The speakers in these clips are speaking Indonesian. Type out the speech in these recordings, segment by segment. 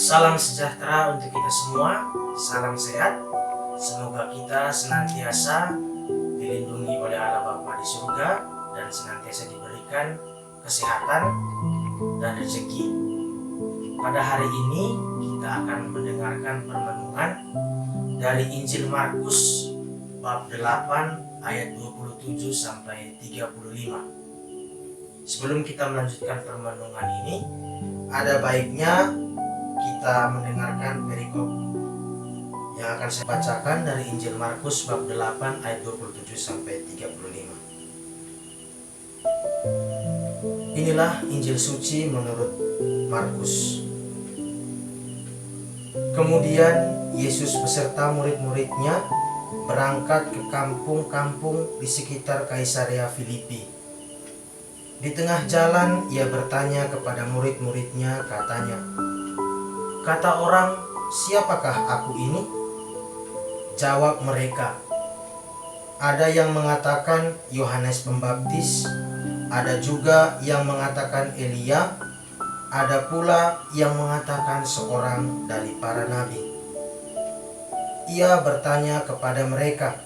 Salam sejahtera untuk kita semua, salam sehat. Semoga kita senantiasa dilindungi oleh Allah Bapa di surga dan senantiasa diberikan kesehatan dan rezeki. Pada hari ini kita akan mendengarkan permenungan dari Injil Markus bab 8 ayat 27 sampai 35. Sebelum kita melanjutkan permenungan ini, ada baiknya kita mendengarkan perikop yang akan saya bacakan dari Injil Markus bab 8 ayat 27 sampai 35. Inilah Injil suci menurut Markus. Kemudian Yesus beserta murid-muridnya berangkat ke kampung-kampung di sekitar Kaisarea Filipi. Di tengah jalan ia bertanya kepada murid-muridnya, katanya, "Kata orang, siapakah aku ini?" Jawab mereka, "Ada yang mengatakan Yohanes Pembaptis, ada juga yang mengatakan Elia, ada pula yang mengatakan seorang dari para nabi." Ia bertanya kepada mereka,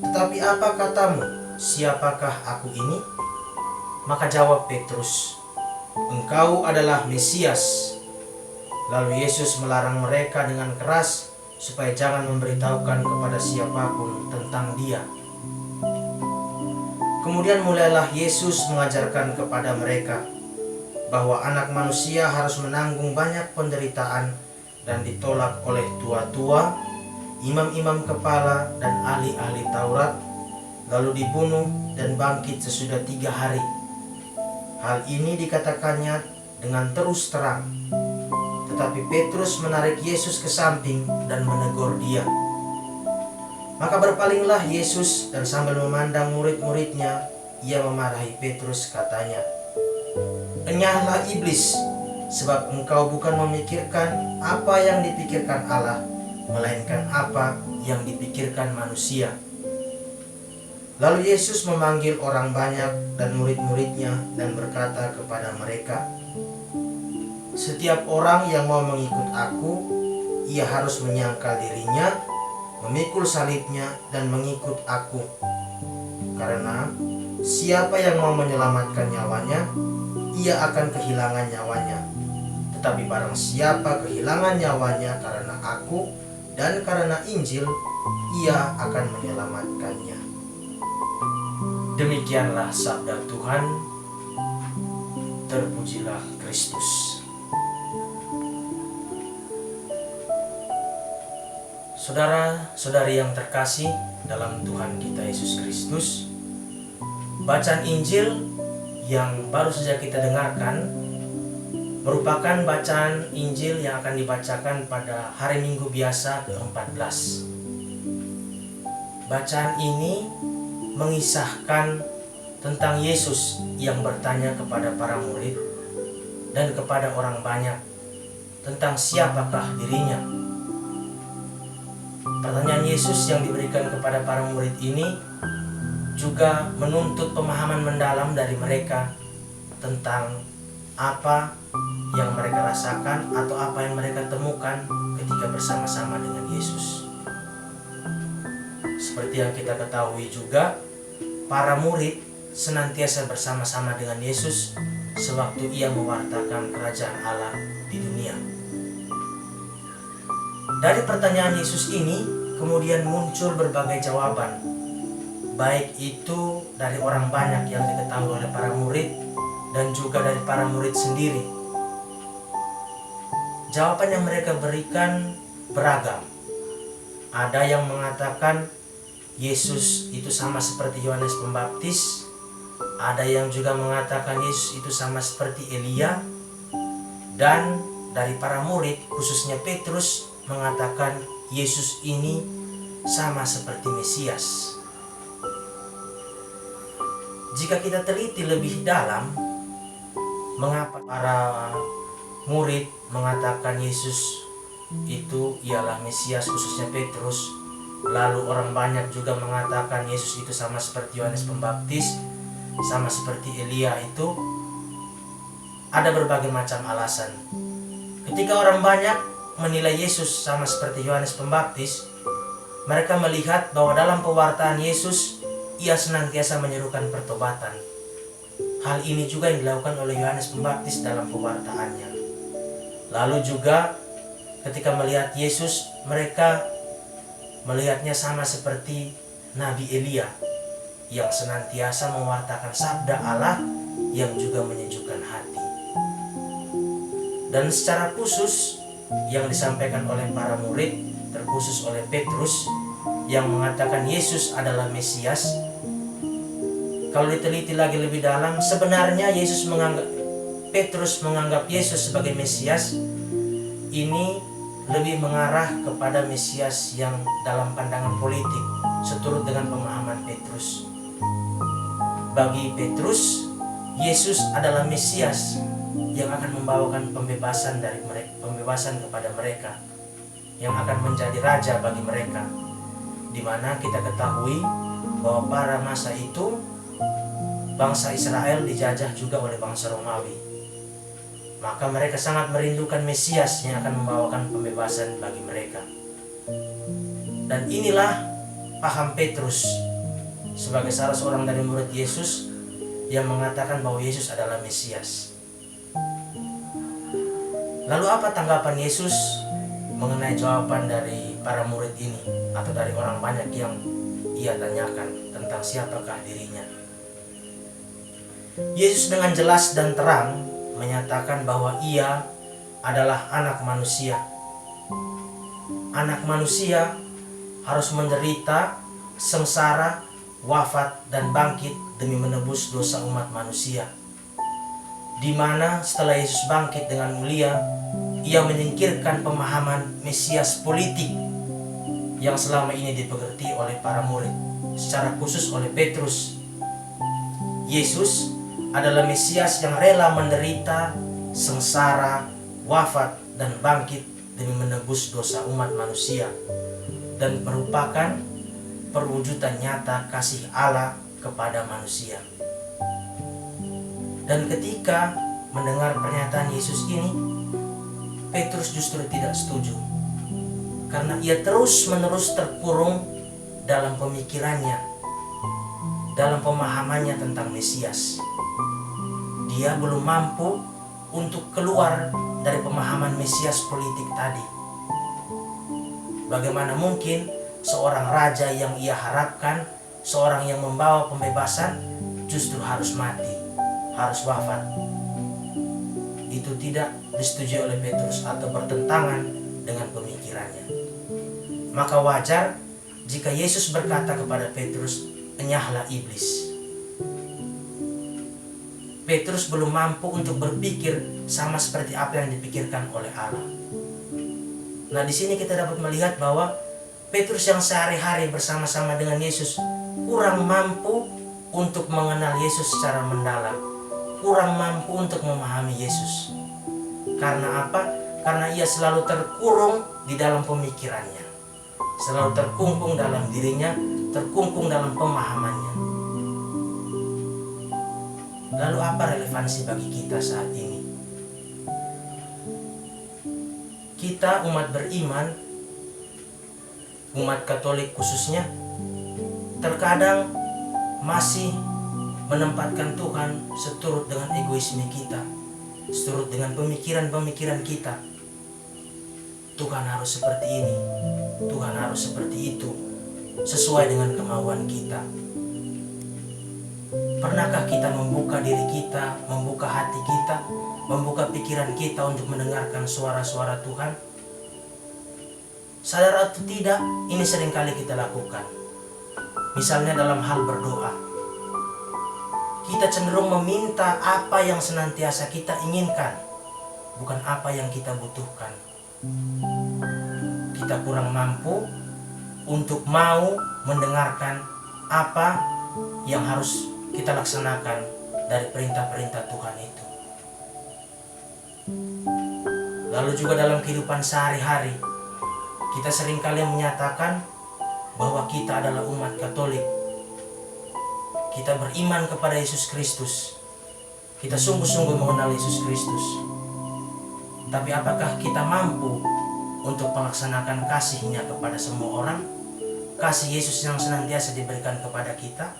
"Tetapi apa katamu, siapakah aku ini?" Maka jawab Petrus, "Engkau adalah Mesias." Lalu Yesus melarang mereka dengan keras supaya jangan memberitahukan kepada siapapun tentang Dia. Kemudian mulailah Yesus mengajarkan kepada mereka bahwa Anak Manusia harus menanggung banyak penderitaan dan ditolak oleh tua-tua, imam-imam kepala, dan ahli-ahli Taurat, lalu dibunuh dan bangkit sesudah 3 hari. Hal ini dikatakannya dengan terus terang. Tetapi Petrus menarik Yesus ke samping dan menegur dia. Maka berpalinglah Yesus dan sambil memandang murid-muridnya, ia memarahi Petrus, katanya, "Enyahlah iblis, sebab engkau bukan memikirkan apa yang dipikirkan Allah, melainkan apa yang dipikirkan manusia." Lalu Yesus memanggil orang banyak dan murid-muridnya dan berkata kepada mereka, "Setiap orang yang mau mengikut aku, ia harus menyangkal dirinya, memikul salibnya, dan mengikut aku. Karena siapa yang mau menyelamatkan nyawanya, ia akan kehilangan nyawanya. Tetapi barang siapa kehilangan nyawanya karena aku dan karena Injil, ia akan menyelamatkannya." Demikianlah sabda Tuhan. Terpujilah Kristus. Saudara-saudari yang terkasih dalam Tuhan kita Yesus Kristus, bacaan Injil yang baru saja kita dengarkan merupakan bacaan Injil yang akan dibacakan pada hari Minggu biasa ke-14. Bacaan ini mengisahkan tentang Yesus yang bertanya kepada para murid dan kepada orang banyak tentang siapakah dirinya. Pertanyaan Yesus yang diberikan kepada para murid ini juga menuntut pemahaman mendalam dari mereka tentang apa yang mereka rasakan atau apa yang mereka temukan ketika bersama-sama dengan Yesus. Seperti yang kita ketahui juga, para murid senantiasa bersama-sama dengan Yesus sewaktu ia mewartakan kerajaan Allah di dunia. Dari pertanyaan Yesus ini kemudian muncul berbagai jawaban, baik itu dari orang banyak yang diketahui oleh para murid dan juga dari para murid sendiri. Jawaban yang mereka berikan beragam. Ada yang mengatakan Yesus itu sama seperti Yohanes Pembaptis, ada yang juga mengatakan Yesus itu sama seperti Elia, dan dari para murid khususnya Petrus mengatakan Yesus ini sama seperti Mesias. Jika kita teliti lebih dalam, mengapa para murid mengatakan Yesus itu ialah Mesias khususnya Petrus, lalu orang banyak juga mengatakan Yesus itu sama seperti Yohanes Pembaptis, sama seperti Elia, itu ada berbagai macam alasan. Ketika orang banyak menilai Yesus sama seperti Yohanes Pembaptis, mereka melihat bahwa dalam pewartaan Yesus, ia senantiasa menyerukan pertobatan. Hal ini juga yang dilakukan oleh Yohanes Pembaptis dalam pewartaannya. Lalu juga ketika melihat Yesus, mereka melihatnya sama seperti Nabi Elia yang senantiasa mewartakan sabda Allah yang juga menyejukkan hati. Dan secara khusus yang disampaikan oleh para murid, terkhusus oleh Petrus yang mengatakan Yesus adalah Mesias. Kalau diteliti lagi lebih dalam, sebenarnya Petrus menganggap Yesus sebagai Mesias ini lebih mengarah kepada Mesias yang dalam pandangan politik seturut dengan pemahaman Petrus. Bagi Petrus, Yesus adalah Mesias yang akan membawakan pembebasan kepada mereka, yang akan menjadi raja bagi mereka, di mana kita ketahui bahwa pada masa itu bangsa Israel dijajah juga oleh bangsa Romawi. Maka mereka sangat merindukan Mesias yang akan membawakan pembebasan bagi mereka. Dan inilah paham Petrus sebagai salah seorang dari murid Yesus yang mengatakan bahwa Yesus adalah Mesias. Lalu apa tanggapan Yesus mengenai jawaban dari para murid ini atau dari orang banyak yang ia tanyakan tentang siapakah dirinya? Yesus dengan jelas dan terang menyatakan bahwa ia adalah anak manusia. Anak manusia harus menderita, sengsara, wafat, dan bangkit demi menebus dosa umat manusia. Di mana setelah Yesus bangkit dengan mulia, ia menyingkirkan pemahaman Mesias politik yang selama ini dipengerti oleh para murid, secara khusus oleh Petrus. Yesus adalah Mesias yang rela menderita, sengsara, wafat, dan bangkit demi menebus dosa umat manusia, dan merupakan perwujudan nyata kasih Allah kepada manusia. Dan ketika mendengar pernyataan Yesus ini, Petrus justru tidak setuju, karena ia terus-menerus terkurung dalam pemikirannya, dalam pemahamannya tentang Mesias. Dia belum mampu untuk keluar dari pemahaman Mesias politik tadi. Bagaimana mungkin seorang raja yang ia harapkan, seorang yang membawa pembebasan, justru harus mati, harus wafat? Itu tidak disetujui oleh Petrus atau bertentangan dengan pemikirannya. Maka wajar jika Yesus berkata kepada Petrus, "Enyahlah iblis." Petrus belum mampu untuk berpikir sama seperti apa yang dipikirkan oleh Allah. Nah, di sini kita dapat melihat bahwa Petrus yang sehari-hari bersama-sama dengan Yesus kurang mampu untuk mengenal Yesus secara mendalam, kurang mampu untuk memahami Yesus. Karena apa? Karena ia selalu terkurung di dalam pemikirannya, selalu terkungkung dalam dirinya, terkungkung dalam pemahamannya. Lalu apa relevansi bagi kita saat ini? Kita umat beriman, umat Katolik khususnya, terkadang masih menempatkan Tuhan seturut dengan egoisme kita, seturut dengan pemikiran-pemikiran kita. Tuhan harus seperti ini, Tuhan harus seperti itu, sesuai dengan kemauan kita. Pernahkah kita membuka diri kita, membuka hati kita, membuka pikiran kita untuk mendengarkan suara-suara Tuhan? Sadar atau tidak, ini seringkali kita lakukan. Misalnya dalam hal berdoa, kita cenderung meminta apa yang senantiasa kita inginkan, bukan apa yang kita butuhkan. Kita kurang mampu untuk mau mendengarkan apa yang harus kita laksanakan dari perintah-perintah Tuhan itu. Lalu juga dalam kehidupan sehari-hari, kita seringkali menyatakan bahwa kita adalah umat Katolik. Kita beriman kepada Yesus Kristus. Kita sungguh-sungguh mengenal Yesus Kristus. Tapi apakah kita mampu untuk melaksanakan kasih-Nya kepada semua orang? Kasih Yesus yang senantiasa diberikan kepada kita?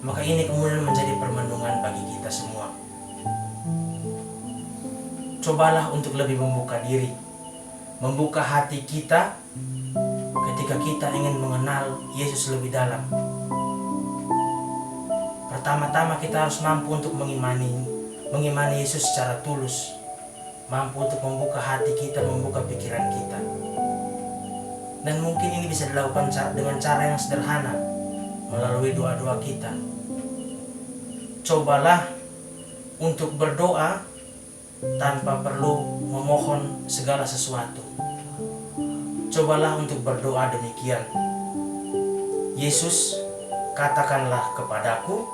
Maka ini kemudian menjadi permenungan bagi kita semua. Cobalah untuk lebih membuka diri, membuka hati kita ketika kita ingin mengenal Yesus lebih dalam. Pertama-tama kita harus mampu untuk mengimani Yesus secara tulus, mampu untuk membuka hati kita, membuka pikiran kita. Dan mungkin ini bisa dilakukan dengan cara yang sederhana, melalui doa-doa kita. Cobalah untuk berdoa tanpa perlu memohon segala sesuatu. Cobalah untuk berdoa demikian. Yesus, katakanlah kepadaku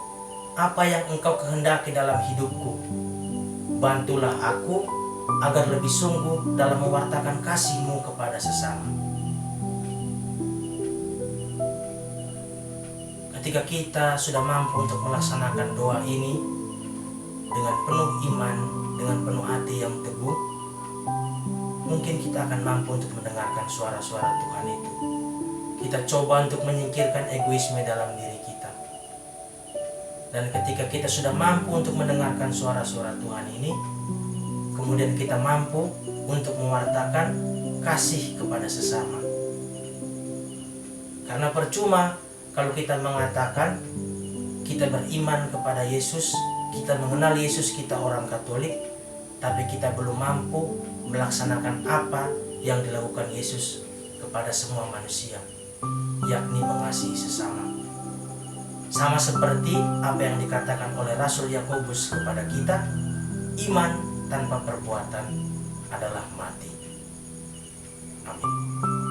apa yang Engkau kehendaki dalam hidupku. Bantulah aku agar lebih sungguh dalam mewartakan kasih-Mu kepada sesama. Ketika kita sudah mampu untuk melaksanakan doa ini dengan penuh iman, dengan penuh hati yang teguh, mungkin kita akan mampu untuk mendengarkan suara-suara Tuhan itu. Kita coba untuk menyingkirkan egoisme dalam diri kita. Dan ketika kita sudah mampu untuk mendengarkan suara-suara Tuhan ini, kemudian kita mampu untuk mewartakan kasih kepada sesama. Karena percuma kalau kita mengatakan kita beriman kepada Yesus, kita mengenal Yesus, kita orang Katolik, tapi kita belum mampu melaksanakan apa yang dilakukan Yesus kepada semua manusia, yakni mengasihi sesama. Sama seperti apa yang dikatakan oleh Rasul Yakobus kepada kita, iman tanpa perbuatan adalah mati. Amin.